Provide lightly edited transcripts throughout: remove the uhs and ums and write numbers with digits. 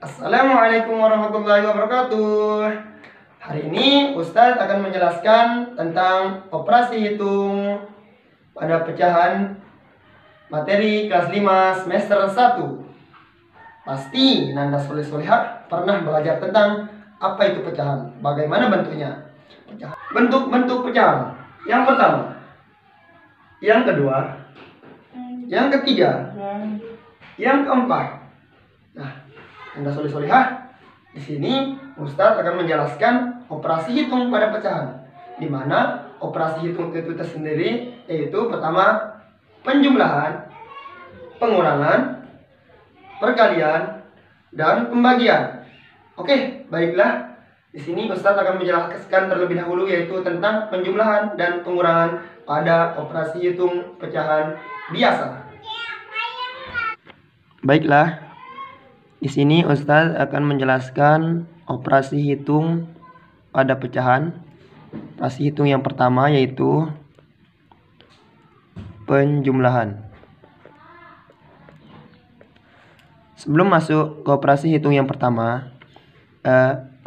Assalamualaikum warahmatullahi wabarakatuh. Hari ini Ustadz akan menjelaskan tentang operasi hitung pada pecahan materi kelas 5 semester 1. Pasti Nanda Soleh-Solehah pernah belajar tentang apa itu pecahan, bagaimana bentuknya. Bentuk-bentuk pecahan. Yang pertama, yang kedua, yang ketiga, yang keempat. Nah, Nanda Soleh-Solehah, di sini Ustadz akan menjelaskan operasi hitung pada pecahan, di mana operasi hitung itu tersendiri yaitu pertama penjumlahan, pengurangan, perkalian, dan pembagian. Oke, baiklah. Di sini Ustadz akan menjelaskan terlebih dahulu yaitu tentang penjumlahan dan pengurangan pada operasi hitung pecahan biasa. Baiklah. Di sini Ustadz akan menjelaskan operasi hitung pada pecahan. Operasi hitung yang pertama yaitu penjumlahan. Sebelum masuk ke operasi hitung yang pertama,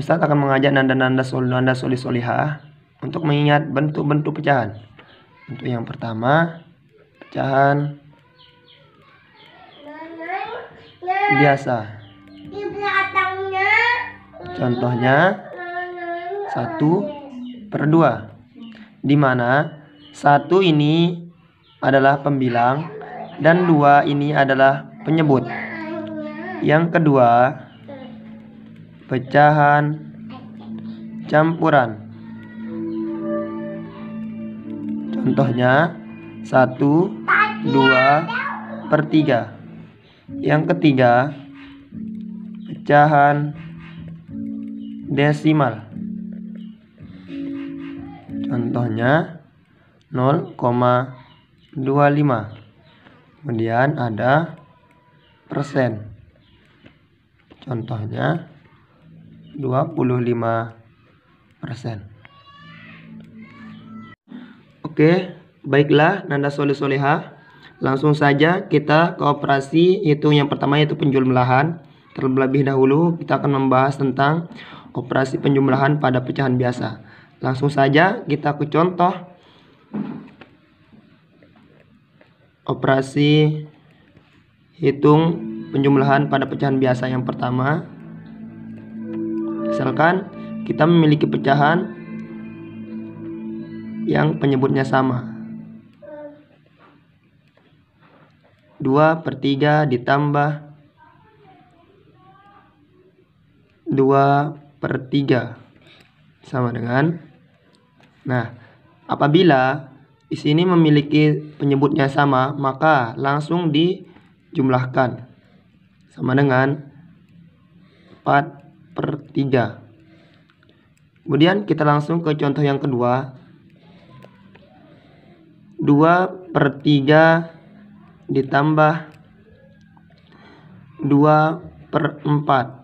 Ustadz akan mengajak Nanda Soleh-Solehah untuk mengingat bentuk-bentuk pecahan. Untuk yang pertama, pecahan biasa. Contohnya 1/2, di mana 1 ini adalah pembilang dan 2 ini adalah penyebut. Yang kedua, pecahan campuran. Contohnya 1/2/3. Yang ketiga, pecahan desimal. Contohnya 0,25. Kemudian ada persen. Contohnya 25%. Oke, baiklah Nanda Soleh-Solehah. Langsung saja kita ke operasi hitung yang pertama yaitu penjumlahan. Terlebih dahulu kita akan membahas tentang operasi penjumlahan pada pecahan biasa. Langsung saja kita ke contoh operasi hitung penjumlahan pada pecahan biasa yang pertama. Misalkan kita memiliki pecahan yang penyebutnya sama. 2/3 ditambah 2/3 sama dengan. Nah, apabila di sini memiliki penyebutnya sama, maka langsung dijumlahkan sama dengan 4/3. Kemudian kita langsung ke contoh yang kedua. 2/3 ditambah 2/4.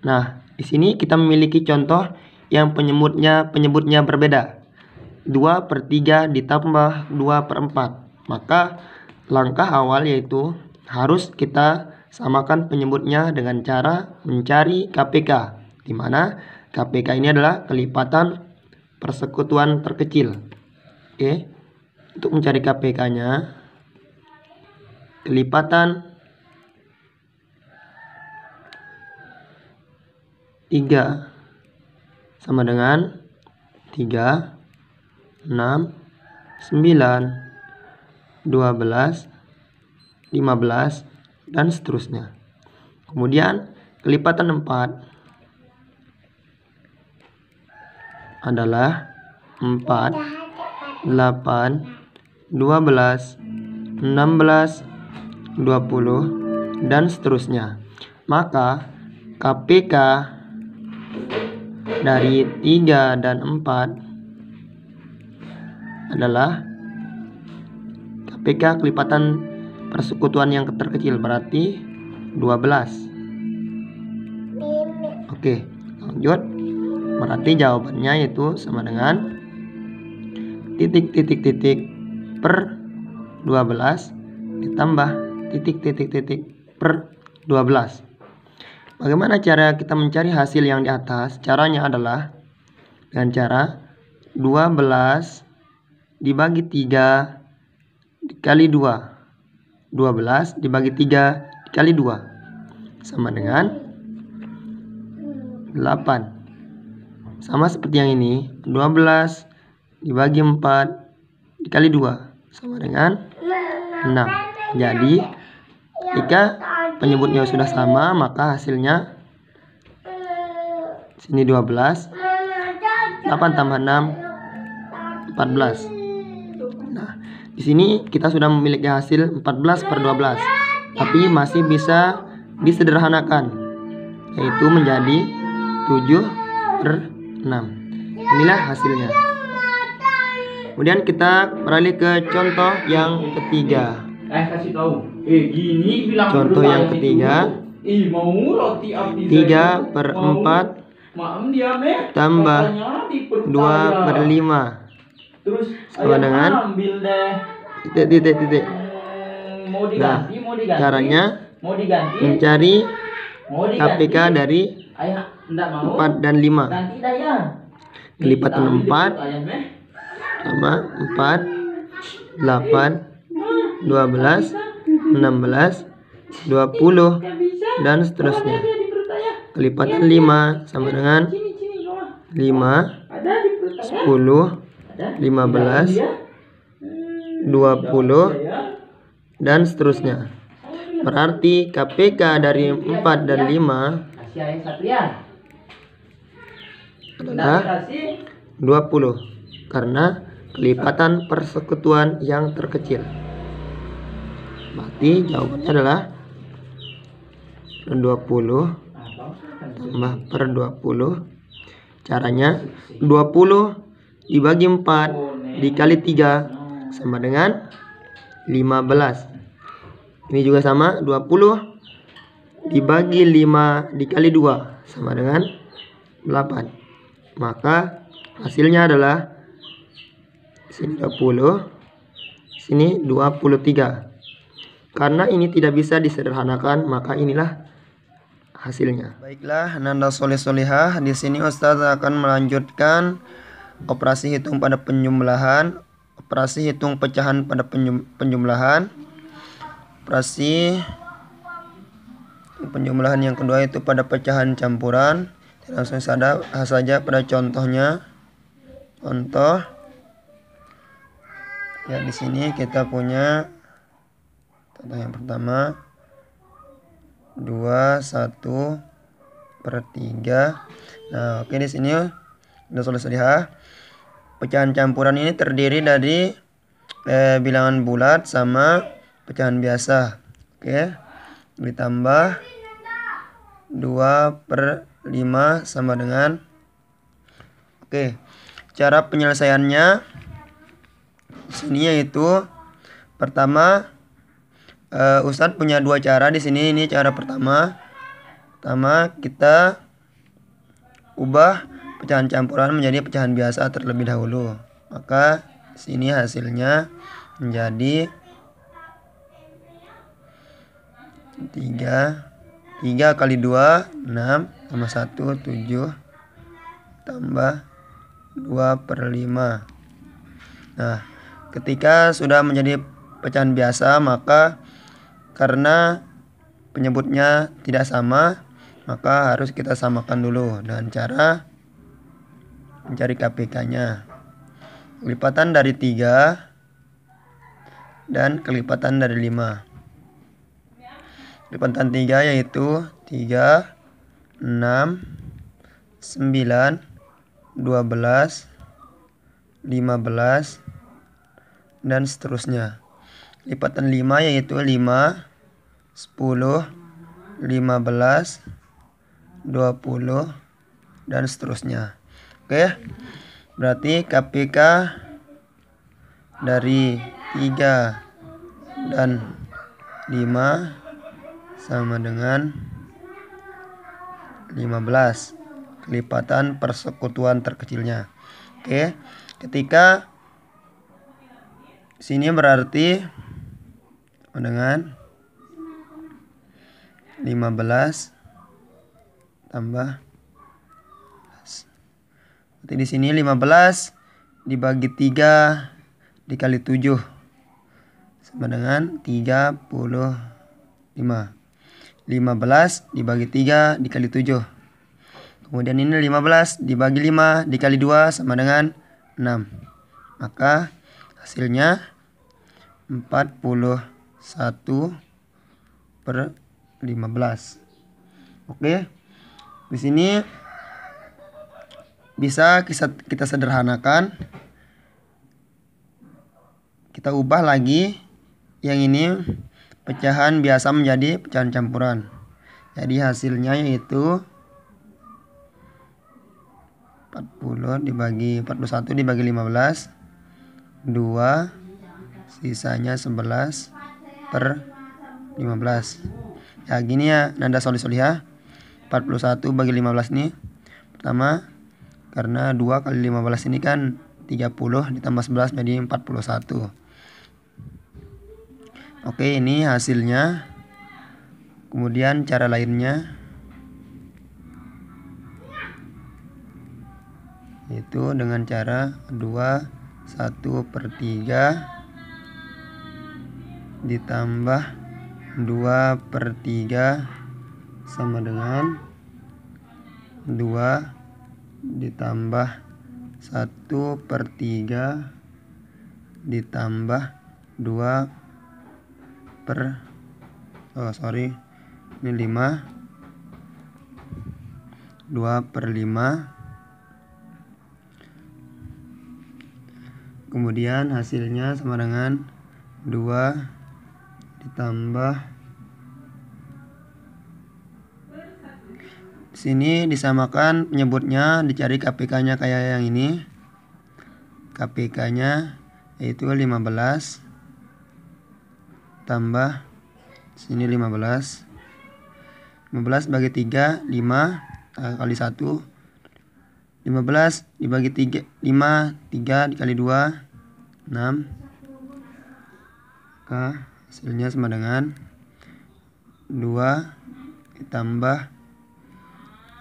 Nah, di sini kita memiliki contoh yang penyebutnya berbeda. 2/3 ditambah 2/4. Maka langkah awal yaitu harus kita samakan penyebutnya dengan cara mencari KPK, di mana KPK ini adalah kelipatan persekutuan terkecil. Oke. Untuk mencari KPK-nya, kelipatan 3 sama dengan 3, 6, 9, 12, 15, dan seterusnya. Kemudian kelipatan 4 adalah 4, 8, 12, 16, 20, dan seterusnya. Maka KPK dari 3 dan 4 adalah KPK kelipatan persekutuan yang terkecil, berarti 12. Oke, lanjut. Berarti jawabannya itu sama dengan titik per 12 ditambah titik per 12. Bagaimana cara kita mencari hasil yang di atas? Caranya adalah dengan cara 12 dibagi 3 dikali 2. 12 dibagi 3 dikali 2 sama dengan 8. Sama seperti yang ini, 12 dibagi 4 dikali 2 sama dengan 6. Jadi jika penyebutnya sudah sama, maka hasilnya sini 12, 8 tambah 6, 14. Nah, di sini kita sudah memiliki hasil 14/12, tapi masih bisa disederhanakan, yaitu menjadi 7/6. Inilah hasilnya. Kemudian kita beralih ke contoh yang ketiga. Kasih tahu. Gini bilang Contoh yang ketiga, 3/4 tambah 2/5 sama dengan titik. Nah, caranya mencari KPK dari 4 dan 5. Kelipatan 4 sama 4, 8, 12, 16, 20, dan seterusnya. Kelipatan 5 sama dengan 5, 10, 15, 20, dan seterusnya. Berarti KPK dari 4 dan 5 adalah 20 karena kelipatan persekutuan yang terkecil. Berarti jawabannya adalah 20 tambah per 20. Caranya 20 dibagi 4 dikali 3 sama dengan 15. Ini juga sama, 20 dibagi 5 dikali 2 sama dengan 8. Maka hasilnya adalah sini 20, sini 23. Karena ini tidak bisa disederhanakan, maka inilah hasilnya. Baiklah, Nanda Soleh Solihah, di sini Ustaz akan melanjutkan operasi hitung pada penjumlahan, operasi hitung pecahan pada penjumlahan, operasi penjumlahan yang kedua itu pada pecahan campuran. Langsung saja pada contohnya. Contoh. Ya, di sini kita punya contoh yang pertama 21/3. Nah, oke, di sini udah selesai ya. Pecahan campuran ini terdiri dari bilangan bulat sama pecahan biasa. Oke. Ditambah 2/5 sama dengan, oke, cara penyelesaiannya sini yaitu pertama, Ustadz punya dua cara di sini. Ini cara pertama. Pertama, kita ubah pecahan campuran menjadi pecahan biasa terlebih dahulu. Maka sini hasilnya menjadi 3 kali 2 6 tambah 1 7 tambah 2/5. Nah, ketika sudah menjadi pecahan biasa, maka karena penyebutnya tidak sama, maka harus kita samakan dulu dengan cara mencari KPK-nya. Kelipatan dari 3 dan kelipatan dari 5. Kelipatan 3 yaitu 3, 6, 9, 12, 15, dan seterusnya. Lipatan 5 yaitu 5, 10, 15, 20, dan seterusnya. Oke, berarti KPK dari 3 dan 5 sama dengan 15. Kelipatan persekutuan terkecilnya. Oke, ketika sini berarti dengan 15 tambah. Berarti di sini 15 dibagi 3 dikali 7 sama dengan 35. 15 dibagi 3 dikali 7. Kemudian ini 15 dibagi 5 dikali 2 sama dengan 6. Maka hasilnya 41/15. Oke. Di sini bisa kita sederhanakan. Kita ubah lagi yang ini pecahan biasa menjadi pecahan campuran. Jadi hasilnya yaitu 41 dibagi 15, 2, sisanya 11/15. Ya gini ya Nanda Solih-Solihah. 41 bagi 15 nih. Pertama, karena 2 kali 15 ini kan 30 ditambah 11 jadi 41. Oke, ini hasilnya. Kemudian cara lainnya itu dengan cara 1/3 ditambah 2/3 sama dengan 2 ditambah 1/3 ditambah 2 ini 5, 2/5. Kemudian hasilnya sama dengan 2 ditambah, sini disamakan penyebutnya, dicari KPK-nya kayak yang ini. KPK-nya yaitu 15 tambah sini 15 bagi 3 5 kali 1, 15 dibagi 3 dikali 2 6. Maka hasilnya sama dengan 2 ditambah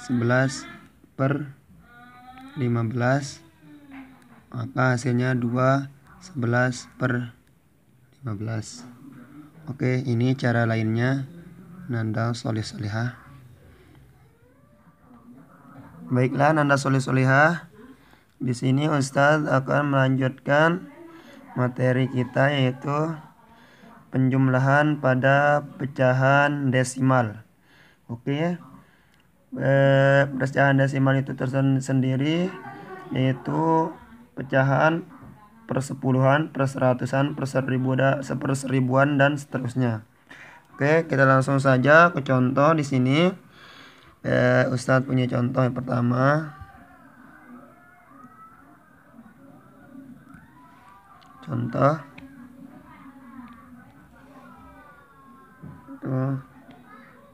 11/15. Maka hasilnya 2 11/15. Oke, ini cara lainnya Nanda Solih-Solihah. Baiklah Nanda Solih-Solihah, di sini Ustadz akan melanjutkan materi kita yaitu penjumlahan pada pecahan desimal. Oke. Pecahan desimal itu tersendiri yaitu pecahan persepuluhan, perseratusan, seperseribuan dan seterusnya. Oke, kita langsung saja ke contoh di sini. Ustadz punya contoh yang pertama. Contoh itu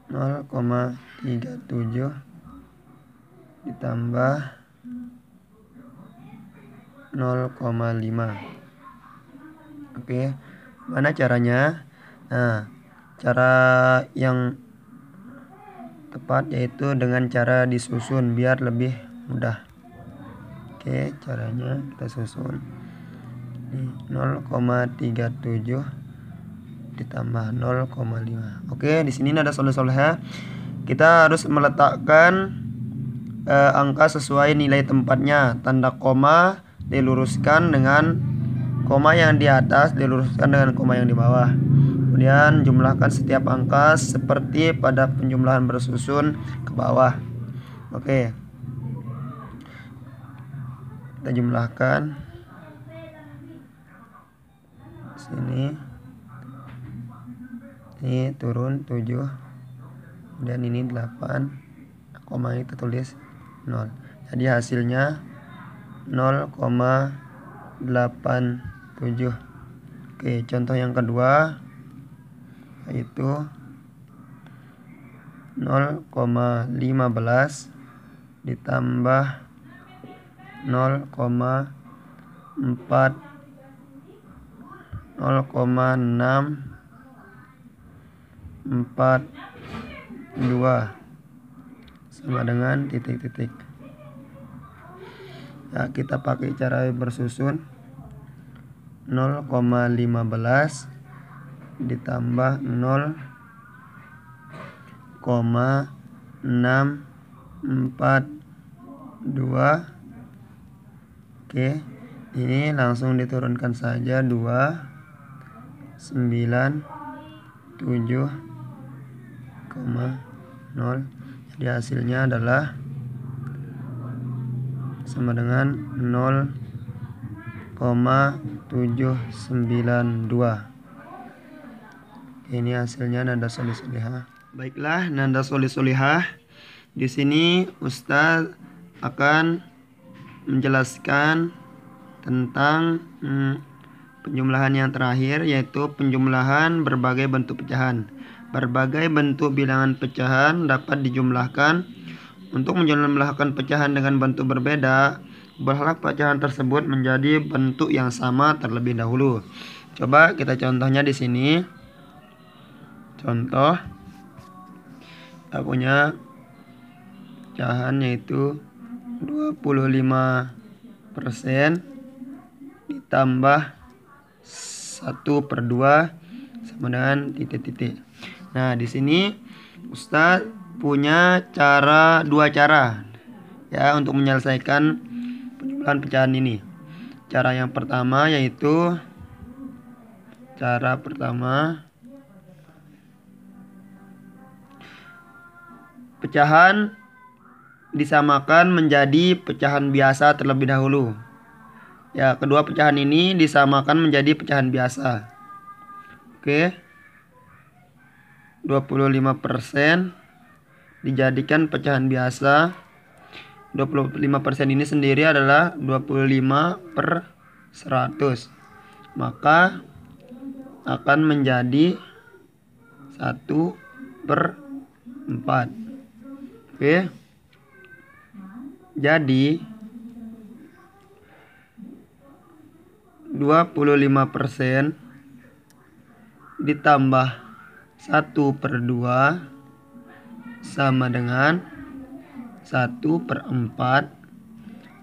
0,37 ditambah 0,5. Oke, mana caranya? Nah, cara yang tepat yaitu dengan cara disusun biar lebih mudah. Oke, caranya kita susun. 0,37 ditambah 0,5. Oke, di sini ada Solih-Solihah. Kita harus meletakkan angka sesuai nilai tempatnya. Tanda koma diluruskan dengan koma yang di atas, diluruskan dengan koma yang di bawah. Kemudian jumlahkan setiap angka seperti pada penjumlahan bersusun ke bawah. Oke, kita jumlahkan sini. Ini turun 7, dan ini 8, koma kita tulis 0. Jadi hasilnya 0,87. Oke, contoh yang kedua yaitu 0,15 ditambah 0,4 0,642 sama dengan titik-titik. Ya, kita pakai cara bersusun. 0,15 ditambah 0,642. Oke, ini langsung diturunkan saja 297,0. Jadi hasilnya adalah sama dengan 0,792. Ini hasilnya nanda sholih sholihah. Baiklah, nanda sholih sholihah. Di sini Ustadz akan menjelaskan tentang penjumlahan yang terakhir, yaitu penjumlahan berbagai bentuk pecahan. Berbagai bentuk bilangan pecahan dapat dijumlahkan. Untuk menjumlahkan pecahan dengan bentuk berbeda, ubahlah pecahan tersebut menjadi bentuk yang sama terlebih dahulu. Coba kita contohnya di sini. Contoh, kita punya pecahan yaitu 25% ditambah 1/2 sama dengan titik-titik. Nah, di sini Ustadz punya dua cara ya untuk menyelesaikan penjumlahan pecahan ini. Cara yang pertama yaitu pecahan disamakan menjadi pecahan biasa terlebih dahulu. Ya, kedua pecahan ini disamakan menjadi pecahan biasa. Oke. 25% dijadikan pecahan biasa. 25% ini sendiri adalah 25/100. Maka akan menjadi 1/4. Oke. Jadi 25% ditambah 1/2 sama dengan 1/4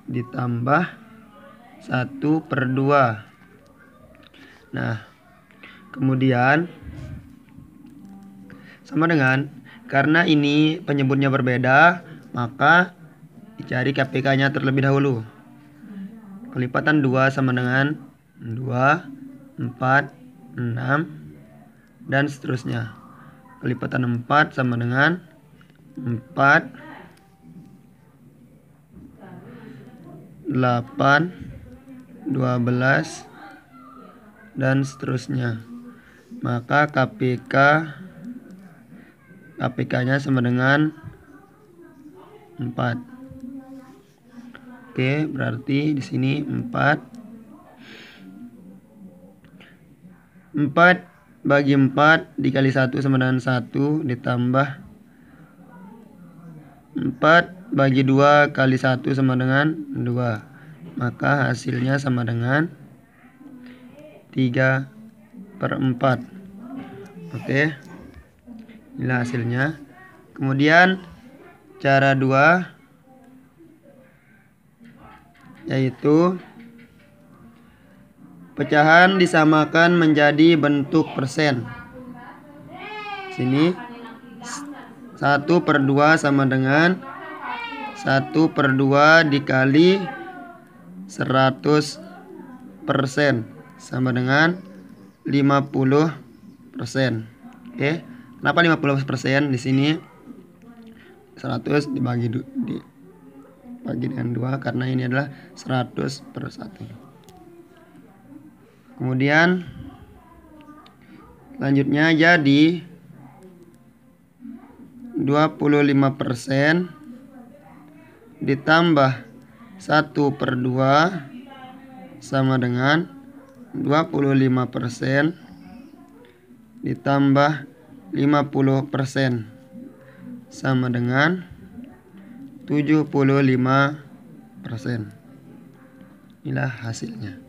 ditambah 1/2. Nah, kemudian sama dengan, karena ini penyebutnya berbeda, maka dicari KPK-nya terlebih dahulu. Kelipatan 2 sama dengan 2, 4, 6, dan seterusnya. Kelipatan 4 sama dengan 4, 8, 12, dan seterusnya. Maka KPK-nya sama dengan 4. Oke, berarti di sini 4 bagi 4 dikali 1 sama dengan 1 ditambah 4 bagi 2 kali 1 sama dengan 2. Maka hasilnya sama dengan 3/4. Oke. Inilah hasilnya. Kemudian cara 2 yaitu pecahan disamakan menjadi bentuk persen. Sini 1/2 sama dengan 1/2 dikali 100% sama dengan 50%. Oke. Kenapa 50%? Di sini 100 dibagi dengan 2 karena ini adalah 100/1. Kemudian selanjutnya jadi 25% ditambah 1/2 sama dengan 25% ditambah 50% sama dengan 75%. Inilah hasilnya.